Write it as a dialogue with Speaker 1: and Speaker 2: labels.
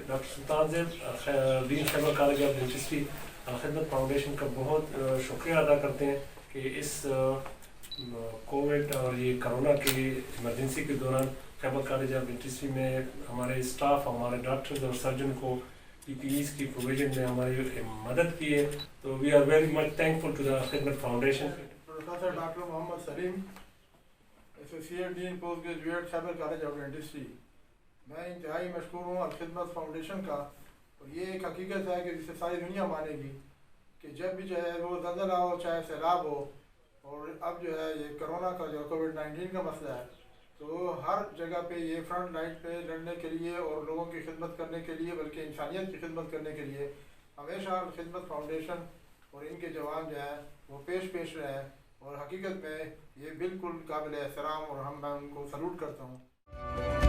Speaker 1: Doctor Sultan Zeb dean Khyber College of dentistry खिदमत foundation का बहुत शुक्रिया अदा करते हैं कि इस कोविड और ये कोरोना की इमरजेंसी के दौरान खैबर कॉलेज ऑफ डेंटिस्ट्री में हमारे स्टाफ, हमारे डॉक्टर्स और सर्जन को PPEs की प्रोविजन में हमारी मदद की है। तो we are very much thankful to the Khidmat Foundation.
Speaker 2: Professor doctor Mohammad Saleem, associate dean post graduate Khyber College of Dentistry. मैं इंतहाई मशकूर हूँ खिदमत फाउंडेशन का। और ये एक हकीकत है कि जिसे सारी दुनिया मानेगी कि जब भी जो है वो ज़लज़ला हो, चाहे सैलाब हो, और अब जो है ये कोरोना का जो कोविड-19 का मसला है, तो हर जगह पे ये फ्रंट लाइन पे लड़ने के लिए और लोगों की खिदमत करने के लिए, बल्कि इंसानियत की खिदमत करने के लिए हमेशा खिदमत फाउंडेशन और इनके जवान जो है वो पेश रहे हैं। और हकीकत में ये बिल्कुल काबिल एहतराम और मैं उनको सलूट करता हूँ।